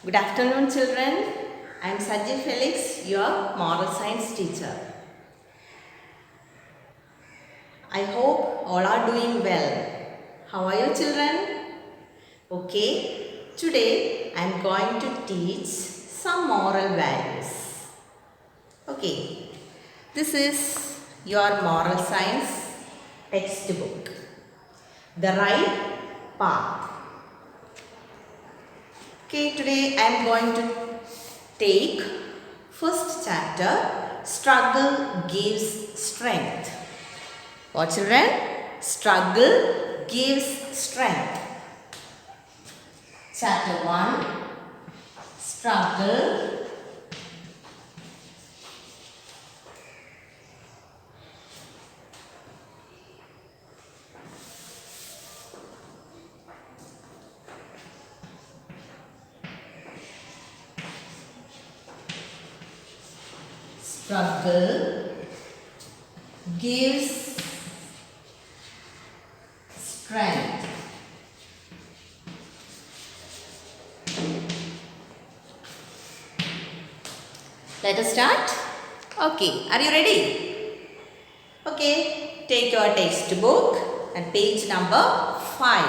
Good afternoon, children. I am Sajji Felix, your moral science teacher. I hope all are doing well. How are you, children? Okay, today I am going to teach some moral values. Okay, this is your moral science textbook, The Right Path. Okay, today I am going to take first chapter, Struggle Gives Strength. What, children? Struggle gives strength. Chapter 1, Struggle gives strength. Let us start. Okay, are you ready? Okay, take your textbook and page number 5.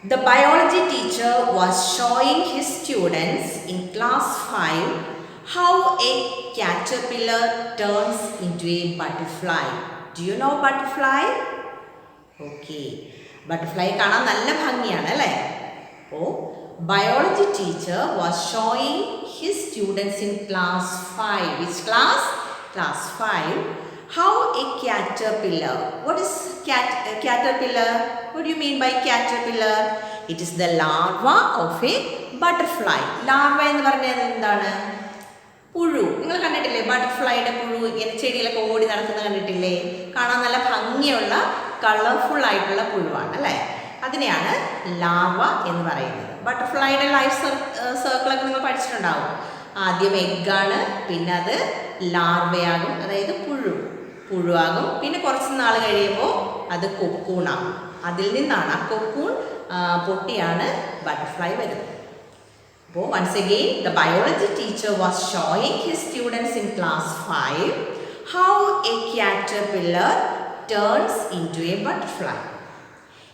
The biology teacher was showing his students in class 5 how a caterpillar turns into a butterfly. Do you know butterfly? Okay. Butterfly കാണാൻ നല്ല ഭംഗിയാണ് അല്ലേ? അപ്പോൾ biology teacher was showing his students in class 5. Which class? Class 5. How a caterpillar. What is caterpillar? What do you mean by caterpillar? It is the larva of a butterfly. Larva എന്ന് പറഞ്ഞാൽ എന്താണ്? പുഴു. നിങ്ങൾ കണ്ടിട്ടില്ലേ ബട്ടർഫ്ലൈയുടെ പുഴു ഇങ്ങനെ ചെടിയിലൊക്കെ ഓടി നടക്കുന്നത് കണ്ടിട്ടില്ലേ? കാണാൻ നല്ല ഭംഗിയുള്ള കളർഫുൾ ആയിട്ടുള്ള പുഴുവാണ് അല്ലേ? അതിനെയാണ് ലാർവ എന്ന് പറയുന്നത്. ബട്ടർഫ്ലൈയുടെ ലൈഫ് സർക്കിളൊക്കെ നിങ്ങൾ പഠിച്ചിട്ടുണ്ടാവും. ആദ്യം എഗ്ഗാണ്, പിന്നെ അത് ലാർവയാകും, അതായത് പുഴുവാകും. പിന്നെ കുറച്ച് നാൾ കഴിയുമ്പോൾ അത് കൊക്കൂണാകും. അതിൽ നിന്നാണ് ആ കൊക്കൂൺ പൊട്ടിയാണ് ബട്ടർഫ്ലൈ വരുന്നത്. Once again, the biology teacher was showing his students in class 5 how a caterpillar turns into a butterfly.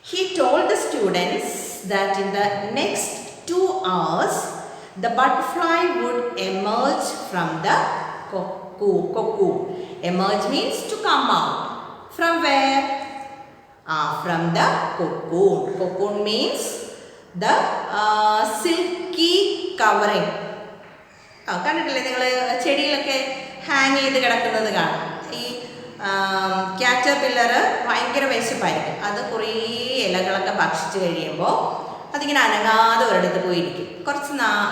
He told the students that in the next 2 hours, the butterfly would emerge from the cocoon. Emerge means to come out. From where? From the cocoon. Cocoon means the silky covering. കണ്ടിട്ടില്ലേ നിങ്ങൾ ചെടിയിലൊക്കെ hang ചെയ്ത് കിടക്കുന്നത് കാണാം. ഈ caterpillar ഭയങ്കര വിശപ്പായിരിക്കും. അത് കുറേ ഇലകളൊക്കെ ഭക്ഷിച്ച് കഴിയുമ്പോൾ അതിങ്ങനെ അനങ്ങാതെ ഒരിടത്ത് പോയിരിക്കും.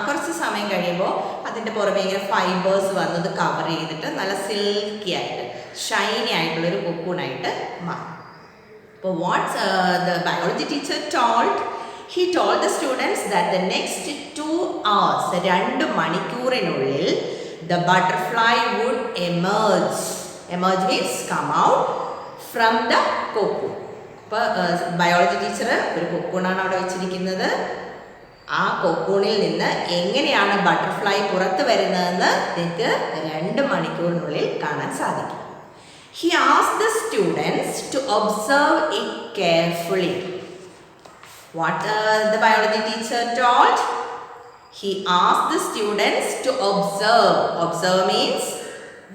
കുറച്ച് സമയം കഴിയുമ്പോൾ അതിൻ്റെ പുറമെ ഇങ്ങനെ ഫൈബേഴ്സ് വന്നത് കവർ ചെയ്തിട്ട് നല്ല സിൽക്കി ആയിട്ട് ഷൈനി ആയിട്ടുള്ളൊരു കൊക്കൂണായിട്ട് മാറും. അപ്പോൾ what's the biology teacher told? He told the students that the next 2 hours, 2 മണിക്കൂറിനുള്ളിൽ, the butterfly would emerge. Emerge means come out from the cocoon. ഇപ്പോൾ ബയോളജി ടീച്ചർ ഒരു കൊക്കൂണാണ് അവിടെ വെച്ചിരിക്കുന്നത്. ആ കൊക്കൂണിൽ നിന്ന് എങ്ങനെയാണ് ബട്ടർഫ്ലൈ പുറത്ത് വരുന്നതെന്ന് നിങ്ങൾക്ക് 2 മണിക്കൂറിനുള്ളിൽ കാണാൻ സാധിക്കും. He asked the students to observe it carefully. What the biology teacher told? He asked the students to observe. Observe means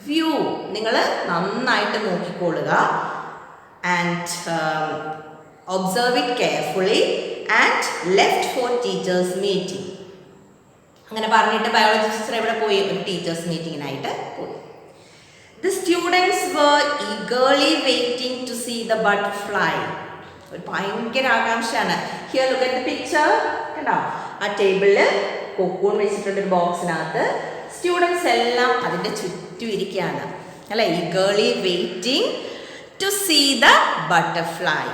view. നിങ്ങൾ നന്നായിട്ട് നോക്കിക്കൊള്ളുക. And observe it carefully and left for teachers meeting. അങ്ങനെ പറഞ്ഞിട്ട് biology teacher എവിടെ പോയി? ഒരു teachers മീറ്റിങ്ങിനായിട്ട് പോയി. The students were eagerly waiting to see the butterfly. ഒരു ഭയങ്കര ആകാംക്ഷയാണ്. Here look at the picture. കണ്ടോ? ആ ടേബിളിൽ കൊക്കൂൺ വെച്ചിട്ടുണ്ട് ഒരു ബോക്സിനകത്ത്. സ്റ്റുഡൻസ് എല്ലാം അതിൻ്റെ ചുറ്റും ഇരിക്കുകയാണ് അല്ലേ? Eagerly waiting to see the butterfly.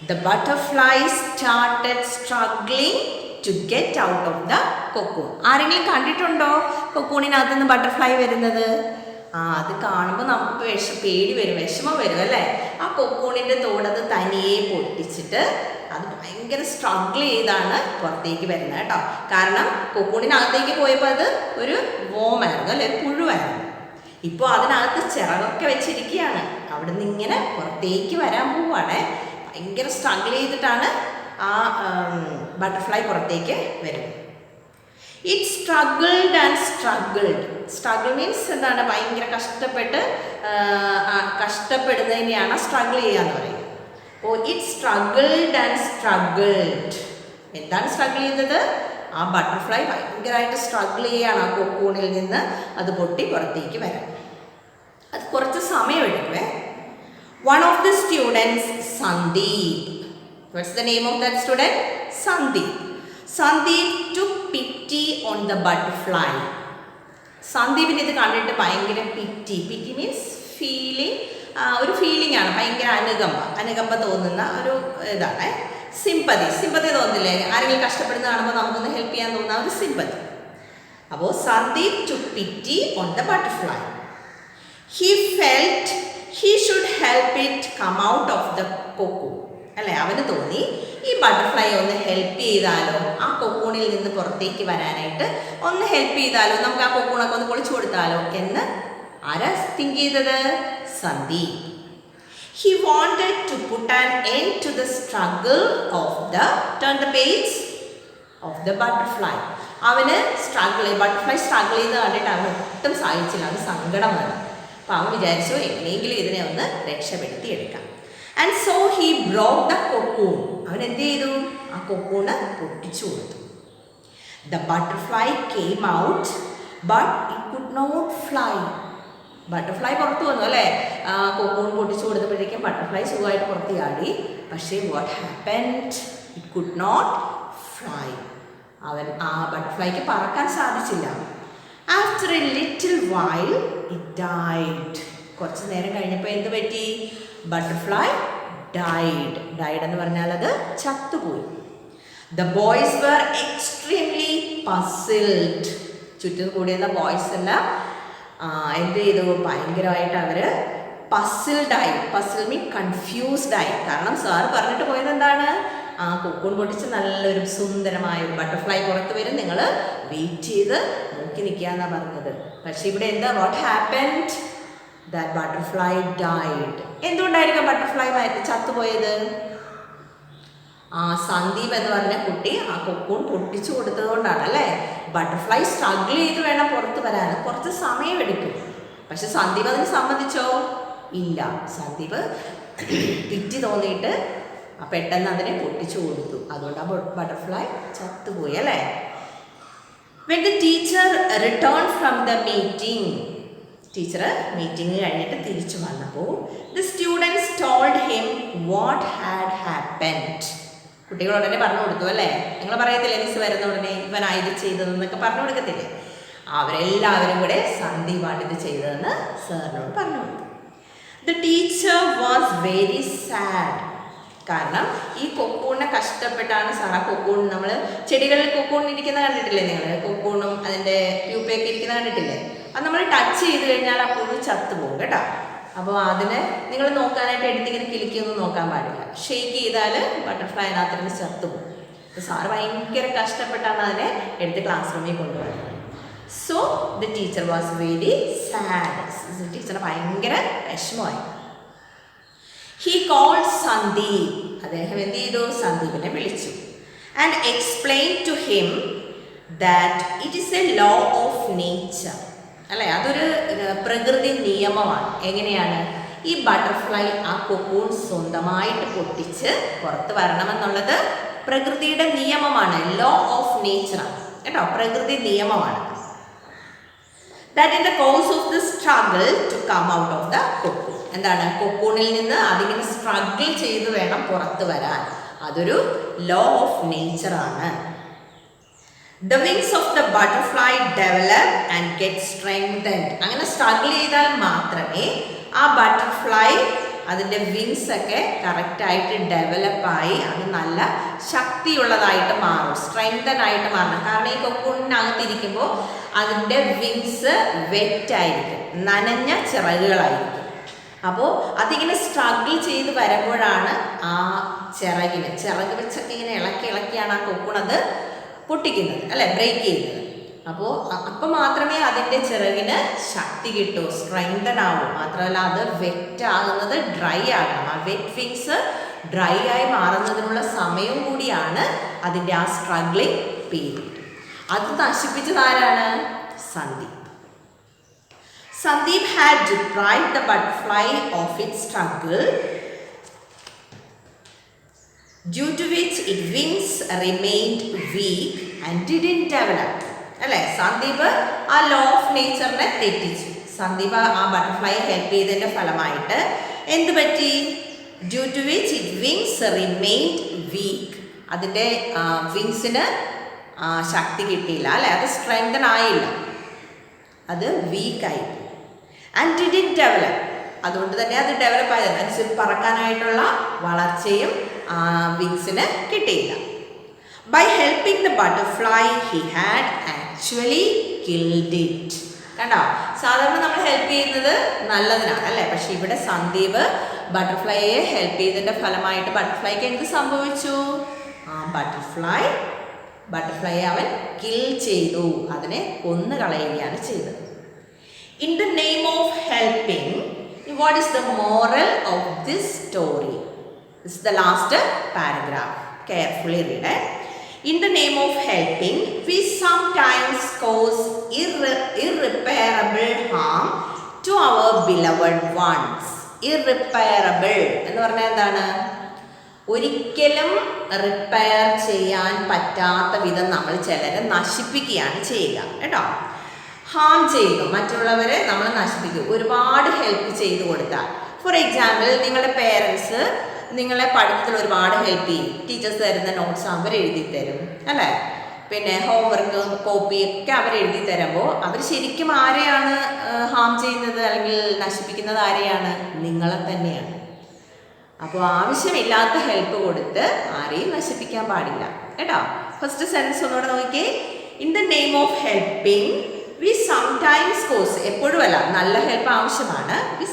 The butterfly started struggling to get out of the cocoon. ആരെങ്കിലും കണ്ടിട്ടുണ്ടോ കൊക്കൂണിനകത്ത് നിന്ന് ബട്ടർഫ്ലൈ വരുന്നത്? അത് കാണുമ്പോൾ നമുക്ക് പേടി വരും, വിഷമം വരും അല്ലേ? ആ കൊക്കൂണിൻ്റെ തോടത് തനിയെ പൊട്ടിച്ചിട്ട് അത് ഭയങ്കര സ്ട്രഗിൾ ചെയ്താണ് പുറത്തേക്ക് വരുന്നത് കേട്ടോ. കാരണം കൊക്കൂണിനകത്തേക്ക് പോയപ്പോൾ അത് ഒരു വോമായിരുന്നു അല്ലെ, പുഴുവായിരുന്നു. ഇപ്പോൾ അതിനകത്ത് ചിറകൊക്കെ വെച്ചിരിക്കുകയാണ്. അവിടെ നിന്ന് ഇങ്ങനെ പുറത്തേക്ക് വരാൻ പോവുകയാണ്. ഭയങ്കര സ്ട്രഗിൾ ചെയ്തിട്ടാണ് ആ ബട്ടർഫ്ലൈ പുറത്തേക്ക് വരുന്നത്. It struggled and struggled. Struggle means എന്താണ്? ഭയങ്കര കഷ്ടപ്പെടുന്നതിനെയാണ് സ്ട്രഗിൾ ചെയ്യാന്ന് പറയുന്നത്. അപ്പോൾ ഇറ്റ് സ്ട്രഗിൾഡ് ആൻഡ് സ്ട്രഗിൾഡ്. എന്താണ് സ്ട്രഗിൾ ചെയ്യുന്നത്? ആ ബട്ടർഫ്ലൈ ഭയങ്കരമായിട്ട് സ്ട്രഗിൾ ചെയ്യുകയാണ് ആ കൊക്കൂണിൽ നിന്ന് അത് പൊട്ടി പുറത്തേക്ക് വരാൻ. അത് കുറച്ച് സമയമെടുക്കുവേ. One of the students, Sandeep. What's the name of that student? Sandeep. Sandeep took pity on the butterfly. സന്ദീപിന് ഇത് കണ്ടിട്ട് ഭയങ്കര പിറ്റി മീൻസ് ഫീലിംഗ്, ഒരു ഫീലിംഗ് ആണ്. ഭയങ്കര അനുകമ്പ തോന്നുന്ന ഒരു ഇതാണ്. സിമ്പതി തോന്നില്ലേ? ആരെങ്കിലും കഷ്ടപ്പെടുന്ന കാണുമ്പോൾ നമുക്കൊന്ന് ഹെൽപ്പ് ചെയ്യാൻ തോന്നുന്ന ഒരു സിമ്പതി. അപ്പോൾ Sandeep took pity on the butterfly. He felt he should help it come out of the cocoon. അല്ലേ, അവന് തോന്നി ഈ ബട്ടർഫ്ലൈ ഒന്ന് ഹെൽപ്പ് ചെയ്താലോ, ആ കൊക്കൂണിൽ നിന്ന് പുറത്തേക്ക് വരാനായിട്ട് ഒന്ന് ഹെൽപ്പ് ചെയ്താലോ, നമുക്ക് ആ കൊക്കൂണൊക്കെ ഒന്ന് പൊളിച്ചു കൊടുത്താലോ എന്ന് ആരാ തിങ്ക് ചെയ്തത്? Sandeep. He wanted to put an end to the struggle of the, turn the page, of the butterfly. അവന് ബട്ടർഫ്ലൈ സ്ട്രഗിൾ ചെയ്ത് കണ്ടിട്ട് അവന് ഒട്ടും സാധിച്ചില്ല. അവന് സങ്കടം വന്നു. അപ്പോൾ അവൻ വിചാരിച്ചു എങ്ങനെയെങ്കിലും ഇതിനെ ഒന്ന് രക്ഷപ്പെടുത്തി എടുക്കാം. And so he broke the cocoon. അവൻ എന്ത് ചെയ്തു? ആ കൊക്കൂണ് പൊട്ടിച്ചു കൊടുത്തു. The butterfly came out, but it could not fly. Butterfly പുറത്തു വന്നു അല്ലേ? കൊക്കൂൺ പൊട്ടിച്ചു കൊടുത്തപ്പോഴേക്കും ബട്ടർഫ്ലൈ സുഖമായിട്ട് പുറത്ത് ചാടി. പക്ഷേ what happened? It could not fly. ആ ബട്ടർഫ്ലൈക്ക് പറക്കാൻ സാധിച്ചില്ല. After a little while it died. കുറച്ച് നേരം കഴിഞ്ഞപ്പോൾ എന്ത് പറ്റി? ബട്ടർഫ്ലൈ ഡൈഡ് എന്ന് പറഞ്ഞാൽ അത് ചത്തുപോയി. The boys were extremely puzzled. ചുറ്റും കൂടിയുള്ള ബോയ്സ് എല്ലാം എന്ത് ചെയ്തു? ഭയങ്കരമായിട്ട് അവർ പസിൽഡായി. പസിൽ മീൻ കൺഫ്യൂസ്ഡ് ആയി. കാരണം സാർ പറഞ്ഞിട്ട് പോയത് എന്താണ്? ആ കൊക്കൂൺ പൊട്ടിച്ച് നല്ലൊരു സുന്ദരമായ ഒരു ബട്ടർഫ്ലൈ പുറത്ത് വരും, നിങ്ങൾ വെയിറ്റ് ചെയ്ത് നോക്കി നിൽക്കുക എന്നാണ് പറഞ്ഞത്. പക്ഷെ ഇവിടെ എന്താ? What happened? That butterfly died. എന്തുകൊണ്ടായിരിക്കും ബട്ടർഫ്ലൈ ചത്തുപോയത്? സന്ദീപ് എന്ന് പറഞ്ഞ കുട്ടി ആ കൊക്കൂൺ പൊട്ടിച്ചു കൊടുത്തത് കൊണ്ടാണ് അല്ലേ? ബട്ടർഫ്ലൈ സ്ട്രഗിൾ ചെയ്ത് വേണം പുറത്ത് വരാൻ, കുറച്ച് സമയമെടുക്കും. പക്ഷെ സന്ദീപ് അതിന് സമ്മതിച്ചോ? ഇല്ല. സന്ദീപ് പിറ്റി തോന്നിയിട്ട് പെട്ടെന്ന് അതിനെ പൊട്ടിച്ചു കൊടുത്തു. അതുകൊണ്ട് ആ ബട്ടർഫ്ലൈ ചത്തുപോയി അല്ലേ? When the teacher returned from the meeting, teacher meeting കഴിഞ്ഞിട്ട് തിരിച്ചു വന്നപ്പോൾ the students told him what had happened. കുട്ടികൾ ഉടനെ പറഞ്ഞു കൊടുത്തു അല്ലേ? നിങ്ങൾ പറയത്തില്ലേ മിസ് വരുന്ന ഉടനെ ഇവനായത് ചെയ്തതെന്നൊക്കെ പറഞ്ഞു കൊടുക്കത്തില്ലേ? അവരെല്ലാവരും കൂടെ സന്ദീപാണ് ഇത് ചെയ്തതെന്ന് സാറിനോട് പറഞ്ഞു കൊടുത്തു. The teacher was very sad. കാരണം ഈ കൊക്കൂണിനെ കഷ്ടപ്പെട്ടാണ് സാർ ആ കൊക്കൂൺ, നമ്മൾ ചെടികളിൽ കൊക്കൂൺ ഇരിക്കുന്ന കണ്ടിട്ടില്ലേ? നിങ്ങൾ കൊക്കൂണും അതിൻ്റെ പ്യൂപ്പയൊക്കെ ഇരിക്കുന്ന കണ്ടിട്ടില്ലേ? അത് നമ്മൾ ടച്ച് ചെയ്ത് കഴിഞ്ഞാൽ ആ പുഴു ചത്തുപോകും കേട്ടോ. അപ്പോൾ അതിനെ നിങ്ങൾ നോക്കാനായിട്ട് എടുത്തിങ്ങനെ കിളിക്കൊന്നും നോക്കാൻ പാടില്ല. ഷെയ്ക്ക് ചെയ്താൽ ബട്ടർഫ്ലൈ അതിനകത്ത് ചത്തുപോകും. അപ്പോൾ സാറ് ഭയങ്കര കഷ്ടപ്പെട്ടാണ് അതിനെ എടുത്ത് ക്ലാസ് റൂമിൽ കൊണ്ടുപോകുന്നത്. So the teacher was very sad. ടീച്ചറിന് ഭയങ്കര വിഷമമായി. He called Sandeep. അദ്ദേഹം എന്ത് ചെയ്തു? സന്ദീപിനെ വിളിച്ചു. And explained to him that it is a law of nature. അല്ലേ, അതൊരു പ്രകൃതി നിയമമാണ്. എങ്ങനെയാണ്? ഈ ബട്ടർഫ്ലൈ ആ കൊക്കൂൺ സ്വന്തമായിട്ട് പൊട്ടിച്ച് പുറത്ത് വരണമെന്നുള്ളത് പ്രകൃതിയുടെ നിയമമാണ്. ലോ ഓഫ് നേച്ചറാണ് കേട്ടോ, പ്രകൃതി നിയമമാണ്. That in the course of the struggle to come out of the cocoon. എന്താണ്? കൊക്കൂണിൽ നിന്ന് അതിങ്ങനെ സ്ട്രഗിൾ ചെയ്ത് വേണം പുറത്ത് വരാൻ. അതൊരു ലോ ഓഫ് നേച്ചറാണ്. The wings of the butterfly develop and get strengthened. അങ്ങനെ സ്ട്രഗിൾ ചെയ്താൽ മാത്രമേ ആ ബട്ടർഫ്ലൈ അതിൻ്റെ വിങ്സ് ഒക്കെ കറക്റ്റായിട്ട് ഡെവലപ്പായി അത് നല്ല ശക്തിയുള്ളതായിട്ട് മാറും, സ്ട്രെങ്തൻ ആയിട്ട് മാറണം. കാരണം ഈ കൊക്കൂണിനകത്തിരിക്കുമ്പോൾ അതിൻ്റെ വിങ്സ് വെറ്റായിരിക്കും, നനഞ്ഞ ചിറകുകളായിരിക്കും. അപ്പോൾ അതിങ്ങനെ സ്ട്രഗിൾ ചെയ്ത് വരുമ്പോഴാണ് ആ ചിറക് വെച്ചൊക്കെ ഇങ്ങനെ ഇളക്കിയാണ് ആ കൊക്കുണത് പൊട്ടിക്കുന്നത്, അല്ലെ, ബ്രേക്ക് ചെയ്യുന്നത്. അപ്പോൾ മാത്രമേ അതിൻ്റെ ചിറകിന് ശക്തി കിട്ടൂ, സ്ട്രെങ്തൻ ആവും. മാത്രമല്ല അത് വെറ്റ് ആകുന്നത് ഡ്രൈ ആകണം. ആ വെറ്റ് വിങ്സ് ഡ്രൈ ആയി മാറുന്നതിനുള്ള സമയം കൂടിയാണ് അതിൻ്റെ ആ സ്ട്രഗ്ലിംഗ് പീരീഡ്. അത് നശിപ്പിച്ചത് ആരാണ്? Sandeep had deprived the butterfly of its struggle, due to which its wings remained weak and didn't develop. അല്ലേ, സന്ദീപ് ആ ലോ ഓഫ് നേച്ചറിനെ തെറ്റിച്ചു. സന്ദീപ് ആ ബട്ടർഫ്ലൈയെ ഹെൽപ്പ് ചെയ്തതിൻ്റെ ഫലമായിട്ട് എന്ത് പറ്റി? Due to which it wings remained weak. അതിൻ്റെ വിങ്സിന് ശക്തി കിട്ടിയില്ല, അല്ലേ, അത് സ്ട്രെങ്തൻ ആയില്ല, അത് വീക്കായി. ആൻഡ് ഡിഡിന്റ് ഡെവലപ്പ്, അതുകൊണ്ട് തന്നെ അത് ഡെവലപ്പ് ആയത് അനുസരിച്ച് പറക്കാനായിട്ടുള്ള വളർച്ചയും വിങ്സിന് കിട്ടിയില്ല. By helping the butterfly he had actually killed it. കണ്ടോ, സാധാരണ നമ്മൾ ഹെൽപ്പ് ചെയ്യുന്നത് നല്ലതിനാണ്, അല്ലേ? പക്ഷെ ഇവിടെ സന്ദീപ് ബട്ടർഫ്ലൈയെ ഹെൽപ്പ് ചെയ്തതിൻ്റെ ഫലമായിട്ട് ബട്ടർഫ്ലൈക്ക് എന്ത് സംഭവിച്ചു? ബട്ടർഫ്ലൈയെ അവൻ കിൽ ചെയ്തു, അതിനെ കൊന്നു കളയുകയാണ് ചെയ്തത്. In the name of helping, what is the moral of this story? This is the last paragraph. Carefully read it. In the name of helping, we sometimes cause irreparable harm to our beloved ones. Irreparable എന്ന് പറഞ്ഞാൽ എന്താണ്? ഒരിക്കലും repair ചെയ്യാൻ പറ്റാത്ത വിധം നമ്മൾ ചിലരെ നശിപ്പിക്കുകയാണ് ചെയ്യുക, കേട്ടോ. ഹാം ചെയ്യുന്നു, മറ്റുള്ളവരെ നമ്മൾ നശിപ്പിക്കും. ഒരുപാട് ഹെൽപ്പ് ചെയ്ത് കൊടുത്താൽ, ഫോർ എക്സാമ്പിൾ, നിങ്ങളുടെ പേരൻസ് നിങ്ങളെ പഠനത്തിൽ ഒരുപാട് ഹെൽപ്പ് ചെയ്യും. ടീച്ചേഴ്സ് തരുന്ന നോട്ട്സ് അവർ എഴുതി തരും, അല്ലേ? പിന്നെ ഹോംവർക്ക് കോപ്പിയൊക്കെ അവർ എഴുതി തരുമ്പോൾ അവർ ശരിക്കും ആരെയാണ് ഹാം ചെയ്യുന്നത് അല്ലെങ്കിൽ നശിപ്പിക്കുന്നത്? ആരെയാണ്? നിങ്ങളെ തന്നെയാണ്. അപ്പോൾ ആവശ്യമില്ലാത്ത ഹെൽപ്പ് കൊടുത്ത് ആരെയും നശിപ്പിക്കാൻ പാടില്ല, കേട്ടോ. ഫസ്റ്റ് സെൻറ്റൻസ് ഒന്നുകൂടെ നോക്കിയേ. In the name of helping we sometimes cause, എപ്പോഴും അല്ല, നല്ല ഹെൽപ്പ് ആവശ്യമാണ്. we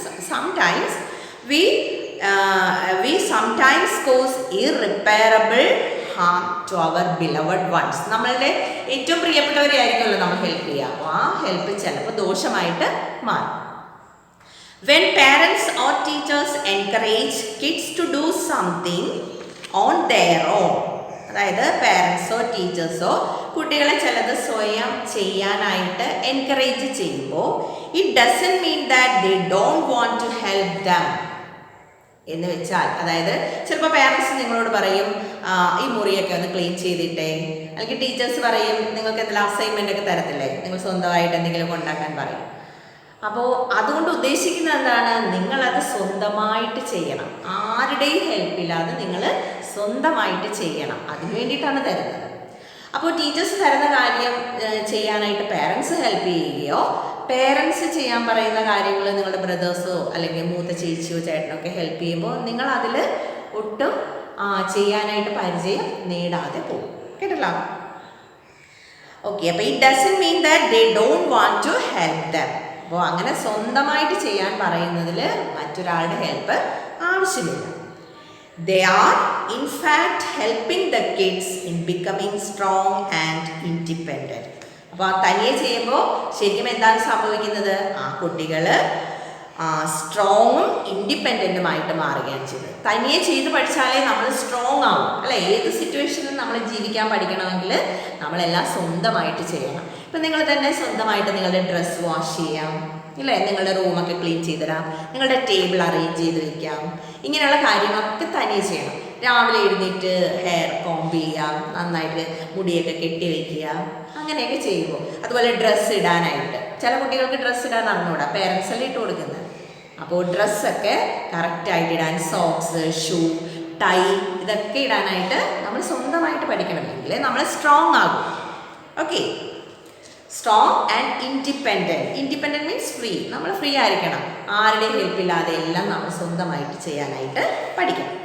sometimes cause irreparable harm to our beloved ones. നമ്മളുടെ ഏറ്റവും പ്രിയപ്പെട്ടവരെ ആയിരിക്കുമല്ലോ നമ്മൾ ഹെൽപ്പ് ചെയ്യുക. അപ്പോൾ ആ ഹെൽപ്പ് ചിലപ്പോൾ ദോഷമായിട്ട് മാറും. when parents or teachers encourage kids to do something on their own, അതായത് പാരൻസോ ടീച്ചേഴ്സോ കുട്ടികളെ ചിലത് സ്വയം ചെയ്യാനായിട്ട് എൻകറേജ് ചെയ്യുമ്പോൾ it doesn't mean that they don't want to help them എന്ന് വെച്ചാൽ, അതായത് ചിലപ്പോൾ പാരൻസ് നിങ്ങളോട് പറയും ഈ മുറിയൊക്കെ ഒന്ന് ക്ലീൻ ചെയ്തിട്ടേ, അല്ലെങ്കിൽ ടീച്ചേഴ്സ് പറയും നിങ്ങൾക്ക് എന്തെങ്കിലും അസൈൻമെൻ്റ് ഒക്കെ തരത്തില്ലേ, നിങ്ങൾ സ്വന്തമായിട്ട് എന്തെങ്കിലും ഉണ്ടാക്കാൻ പറയും. അപ്പോൾ അതുകൊണ്ട് ഉദ്ദേശിക്കുന്നത് എന്താണ്? നിങ്ങളത് സ്വന്തമായിട്ട് ചെയ്യണം, ആരുടെയും ഹെൽപ്പില്ലാതെ നിങ്ങൾ സ്വന്തമായിട്ട് ചെയ്യണം. അതിന് വേണ്ടിയിട്ടാണ് തരുന്നത്. അപ്പോൾ ടീച്ചേഴ്സ് തരുന്ന കാര്യം ചെയ്യാനായിട്ട് പേരൻസ് ഹെൽപ്പ് ചെയ്യുകയോ, പേരൻസ് ചെയ്യാൻ പറയുന്ന കാര്യങ്ങൾ നിങ്ങളുടെ ബ്രദേഴ്സോ അല്ലെങ്കിൽ മൂത്ത ചേച്ചിയോ ചേട്ടനോ ഒക്കെ ഹെൽപ്പ് ചെയ്യുമ്പോൾ നിങ്ങൾ അതിൽ ഒട്ടും ചെയ്യാനായിട്ട് പരിചയം നേടാതെ പോകും, കേട്ടല്ലോ. ഓക്കെ, അപ്പോൾ it doesn't mean that they don't want to help them. അപ്പോൾ അങ്ങനെ സ്വന്തമായിട്ട് ചെയ്യാൻ പറയുന്നതിൽ മറ്റൊരാളുടെ ഹെൽപ്പ് ആവശ്യമില്ല. They are in fact helping the kids in becoming strong and independent. അപ്പോൾ തനിയെ ചെയ്യുമ്പോൾ ശരിക്കും എന്താണ് സംഭവിക്കുന്നത്? ആ കുട്ടികൾ സ്ട്രോങ്ങും ഇൻഡിപെൻഡൻറ്റുമായിട്ട് മാറുകയാണ് ചെയ്തത്. തനിയെ ചെയ്ത് പഠിച്ചാലേ നമ്മൾ സ്ട്രോങ് ആവും, അല്ലേ? ഏത് സിറ്റുവേഷനിലും നമ്മൾ ജീവിക്കാൻ പഠിക്കണമെങ്കിൽ നമ്മളെല്ലാം സ്വന്തമായിട്ട് ചെയ്യണം. ഇപ്പം നിങ്ങൾ തന്നെ സ്വന്തമായിട്ട് നിങ്ങളുടെ ഡ്രസ്സ് വാഷ് ചെയ്യാം, ഇല്ലേ? നിങ്ങളുടെ റൂമൊക്കെ ക്ലീൻ ചെയ്തിടാം, നിങ്ങളുടെ ടേബിൾ അറേഞ്ച് ചെയ്ത് വയ്ക്കാം. ഇങ്ങനെയുള്ള കാര്യങ്ങളൊക്കെ തനിയെ ചെയ്യണം. രാവിലെ എഴുന്നേറ്റ് ഹെയർ കോംബ് ചെയ്യാം, നന്നായിട്ട് മുടിയൊക്കെ കെട്ടി വയ്ക്കുക, അങ്ങനെയൊക്കെ ചെയ്യുമ്പോൾ. അതുപോലെ ഡ്രസ്സ് ഇടാനായിട്ട് ചില കുട്ടികൾക്ക് ഡ്രസ്സ് ഇടാൻ അറിഞ്ഞുകൂടാ, പേരൻസല്ലേ ഇട്ട് കൊടുക്കുന്നത്. അപ്പോൾ ഡ്രസ്സൊക്കെ കറക്റ്റായിട്ട് ഇടാൻ, സോക്സ്, ഷൂ, ടൈ ഇതൊക്കെ ഇടാനായിട്ട് നമ്മൾ സ്വന്തമായിട്ട് പഠിക്കണമെങ്കിൽ നമ്മൾ സ്ട്രോങ് ആകും. Okay, strong and independent. Independent means free. നമ്മൾ ഫ്രീ ആയിരിക്കണം, ആരുടെയും ഹെൽപ്പില്ലാതെ എല്ലാം നമ്മൾ സ്വന്തമായിട്ട് ചെയ്യാനായിട്ട് പഠിക്കണം.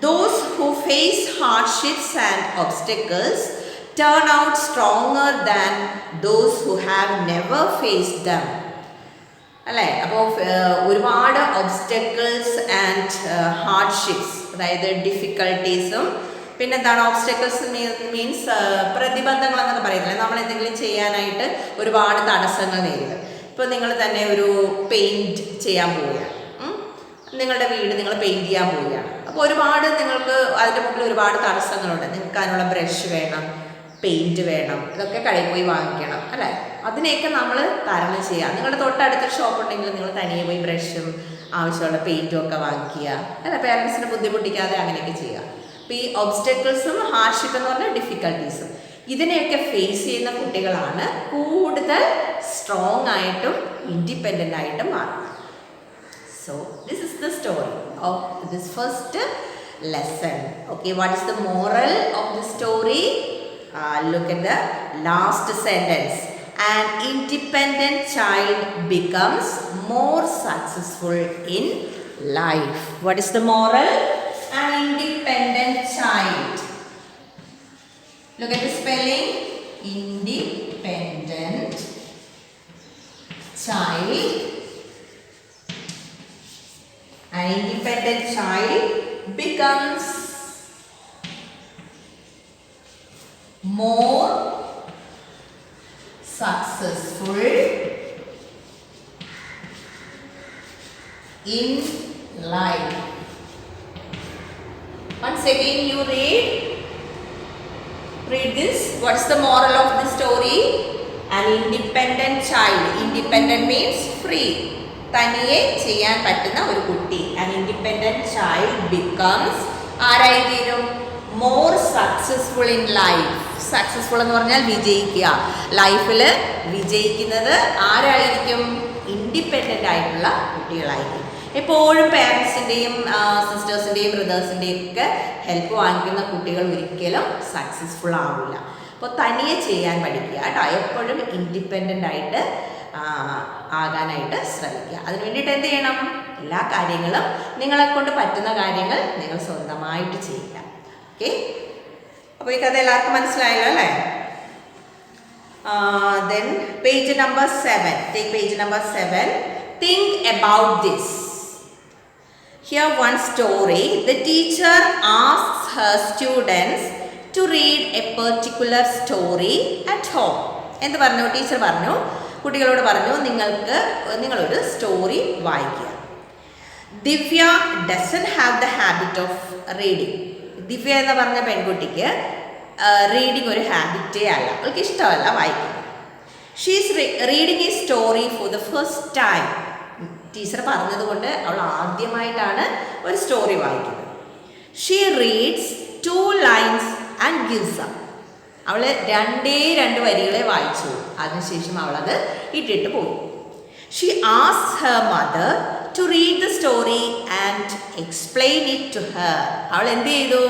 Those who face hardships and obstacles turn out stronger than those who have never faced them. അല്ലേ? അപ്പോൾ ഒരുപാട് ഒബ്സ്റ്റക്കിൾസ് ആൻഡ് ഹാർഡ്ഷിപ്സ് അതായത് ഡിഫിക്കൽട്ടീസും, പിന്നെന്താണ് ഓബ്സ്റ്റക്കിൾസ് മീൻസ് പ്രതിബന്ധങ്ങൾ എന്നൊക്കെ പറയുന്നില്ല, നമ്മൾ എന്തെങ്കിലും ചെയ്യാനായിട്ട് ഒരുപാട് തടസ്സങ്ങൾ നേരിടും. ഇപ്പോൾ നിങ്ങൾ തന്നെ ഒരു പെയിൻറ്റ് ചെയ്യാൻ പോവുകയാണ്, നിങ്ങളുടെ വീട് നിങ്ങൾ പെയിൻറ്റ് ചെയ്യാൻ പോവുകയാണ്. അപ്പോൾ ഒരുപാട് നിങ്ങൾക്ക് അതിൻ്റെ മുമ്പിൽ ഒരുപാട് തടസ്സങ്ങളുണ്ട്. നിങ്ങൾക്ക് അതിനുള്ള ബ്രഷ് വേണം, പെയിൻറ്റ് വേണം, ഇതൊക്കെ കടയിൽ പോയി വാങ്ങിക്കണം അല്ലേ. അതിനെയൊക്കെ നമ്മൾ തരണം ചെയ്യുക. നിങ്ങളുടെ തൊട്ടടുത്തൊരു ഷോപ്പ് ഉണ്ടെങ്കിൽ നിങ്ങൾ തനിയെ പോയി ബ്രഷും ആവശ്യമുള്ള പെയിൻറ്റും ഒക്കെ വാങ്ങിക്കുക അല്ല, പേരൻസിനെ ബുദ്ധിമുട്ടിക്കാതെ അങ്ങനെയൊക്കെ ചെയ്യുക. അപ്പോൾ ഈ ഒബ്സ്റ്റക്കിൾസും ഹാർഡ്ഷിപ്പ് എന്ന് പറഞ്ഞാൽ ഡിഫിക്കൽട്ടീസും ഇതിനെയൊക്കെ ഫേസ് ചെയ്യുന്ന കുട്ടികളാണ് കൂടുതൽ സ്ട്രോങ് ആയിട്ടും ഇൻഡിപെൻഡൻ്റ് ആയിട്ടും മാറുന്നത്. So this is the story of this first lesson. Okay, what is the moral of the story? Look at the last sentence. An independent child becomes more successful in life. What is the moral? An independent child. Look at the spelling. Independent child. An independent child becomes more successful in life. Once again you read this. What's the moral of the story? An independent child. Independent means free. തനിയെ ചെയ്യാൻ പറ്റുന്ന ഒരു കുട്ടി. An independent child becomes ആരായി തീരും? More successful in life. Successful എന്ന് പറഞ്ഞാൽ വിജയിക്കുക. ലൈഫിൽ വിജയിക്കുന്നത് ആരായിരിക്കും? ഇൻഡിപെൻഡൻ്റ് ആയിട്ടുള്ള കുട്ടികളായിരിക്കും. എപ്പോഴും പേരൻസിൻ്റെയും സിസ്റ്റേഴ്സിൻ്റെയും ബ്രദേഴ്സിൻ്റെയും ഒക്കെ ഹെൽപ്പ് വാങ്ങിക്കുന്ന കുട്ടികൾ ഒരിക്കലും സക്സസ്ഫുൾ ആവില്ല. അപ്പോൾ തനിയെ ചെയ്യാൻ പഠിക്കുക കേട്ടോ. എപ്പോഴും ഇൻഡിപെൻഡൻ്റ് ആയിട്ട് ആകാനായിട്ട് ശ്രമിക്കുക. അതിന് വേണ്ടിയിട്ട് എന്ത് ചെയ്യണം? എല്ലാ കാര്യങ്ങളും നിങ്ങളെ കൊണ്ട് പറ്റുന്ന കാര്യങ്ങൾ നിങ്ങൾ സ്വന്തമായിട്ട് ചെയ്യുക. ഓക്കെ, അപ്പോൾ ഈ കഥ എല്ലാവർക്കും മനസ്സിലായല്ലോ അല്ലേ? Then page number 7. Take page number 7. Think about this. Here one story. The teacher asks her students to read a particular story at home. എന്ത് പറഞ്ഞു? ടീച്ചർ പറഞ്ഞു, കുട്ടികളോട് പറഞ്ഞു, നിങ്ങളൊരു സ്റ്റോറി വായിക്കുക. Divya doesn't have the habit of reading. Divya എന്ന് പറഞ്ഞ പെൺകുട്ടിക്ക് റീഡിങ് ഒരു ഹാബിറ്റേ അല്ല, അവൾക്ക് ഇഷ്ടമല്ല വായിക്കുന്നത്. She is reading a story for the first time. Teacher പറഞ്ഞതുകൊണ്ട് അവൾ ആദ്യമായിട്ടാണ് ഒരു സ്റ്റോറി വായിക്കുന്നത്. She reads 2 lines and gives up. അവൾ 2 വരികളെ വായിച്ചു. അതിനുശേഷം അവളത് ഇട്ടിട്ട് പോകും. She asks her mother to read the story and explain it to her. അവൾ എന്ത് ചെയ്തു?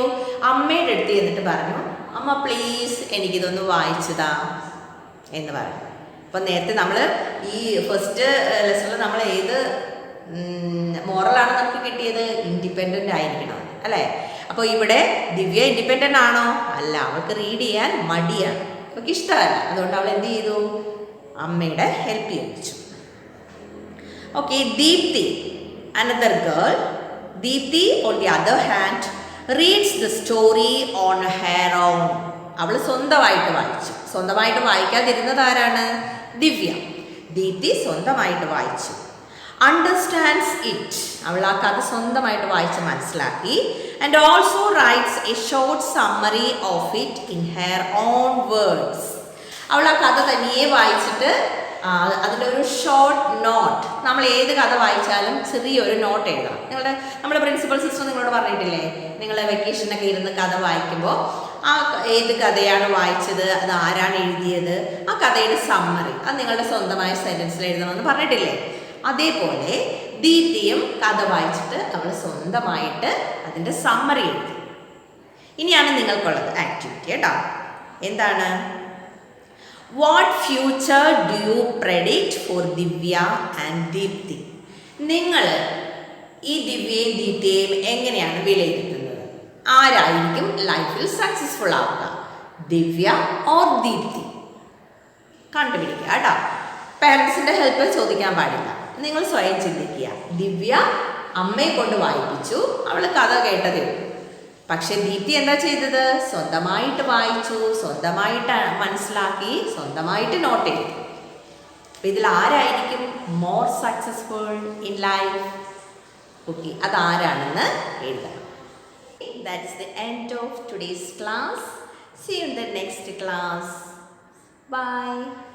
അമ്മയുടെ അടുത്ത് എന്നിട്ട് പറഞ്ഞു, അമ്മ പ്ലീസ് എനിക്കിതൊന്ന് വായിച്ചതാ എന്ന് പറഞ്ഞു. അപ്പം നേരത്തെ നമ്മൾ ഈ ഫസ്റ്റ് ലെസണിൽ നമ്മൾ ഏത് മോറലാണ് നമുക്ക് കിട്ടിയത്? ഇൻഡിപെൻഡൻ്റ് ആയിരിക്കണം അല്ലേ? അപ്പോൾ ഇവിടെ ദിവ്യ ഇൻഡിപെൻഡൻ്റ് ആണോ? അല്ല, അവൾക്ക് റീഡ് ചെയ്യാൻ മടിയാണ്, അവൾക്ക് ഇഷ്ടമല്ല. അതുകൊണ്ട് അവൾ എന്ത് ചെയ്തു? അമ്മയുടെ ഹെൽപ്പ് ചോദിച്ചു. Okay, Deepthi, another girl. Deepthi on the other hand reads the story on her own. അവൾ സ്വന്തമായിട്ട് വായിച്ചു. സ്വന്തമായിട്ട് വായിക്കാതിരുന്നത് ആരാണ്? ദിവ്യ. ദീപ്തി സ്വന്തമായിട്ട് വായിച്ചു. Understands it. അവൾ ആ കഥ സ്വന്തമായിട്ട് വായിച്ച് മനസ്സിലാക്കി. And also rights A short summary of it in her own words. അവൾ ആ കഥ തനിയെ വായിച്ചിട്ട് അതിൻ്റെ ഒരു ഷോർട്ട് നോട്ട്, നമ്മൾ ഏത് കഥ വായിച്ചാലും ചെറിയൊരു നോട്ട് എഴുതണം. നമ്മുടെ പ്രിൻസിപ്പൽ സിസ്റ്റർ നിങ്ങളോട് പറഞ്ഞിട്ടില്ലേ, നിങ്ങൾ വെക്കേഷനൊക്കെ ഇരുന്ന് കഥ വായിക്കുമ്പോൾ ആ ഏത് കഥയാണ് വായിച്ചത്, അത് ആരാണ് എഴുതിയത്, ആ കഥയുടെ സമ്മറി അത് നിങ്ങളുടെ സ്വന്തമായ സെൻറ്റൻസിൽ എഴുതണമെന്ന് പറഞ്ഞിട്ടില്ലേ? അതേപോലെ ദീപ്തിയും കഥ വായിച്ചിട്ട് അവൾ സ്വന്തമായിട്ട് അതിൻ്റെ സമ്മറി എഴുതി. ഇനിയാണ് നിങ്ങൾക്കുള്ളത് ആക്ടിവിറ്റി കേട്ടോ. എന്താണ്? What future do you predict for Divya and Deepthi? നിങ്ങൾ ഈ ദിവ്യയും ദീപ്തിയെയും എങ്ങനെയാണ് വിലയിരുത്തുന്നത്? ആരായിരിക്കും ലൈഫിൽ സക്സസ്ഫുൾ ആവുക, ദിവ്യ ഓർ ദീപ്തി? കണ്ടുപിടിക്കുക കേട്ടോ. പേരൻസിൻ്റെ ഹെൽപ്പ് ചോദിക്കാൻ പാടില്ല, നിങ്ങൾ സ്വയം ചിന്തിക്കുക. ദിവ്യ അമ്മയെ കൊണ്ട് വായിപ്പിച്ചു. അവൾ കഥ കേട്ടതേ ഉള്ളൂ. പക്ഷെ ദീപ്തി എന്താ ചെയ്തത്? സ്വന്തമായിട്ട് വായിച്ചു, സ്വന്തമായിട്ട് മനസ്സിലാക്കി, സ്വന്തമായിട്ട് നോട്ട് ചെയ്തു. അപ്പം ഇതിൽ ആരായിരിക്കും more successful in life? Okay, അതാരാണെന്ന് എഴുതണം. That is the end of today's class. See you in the next class. Bye.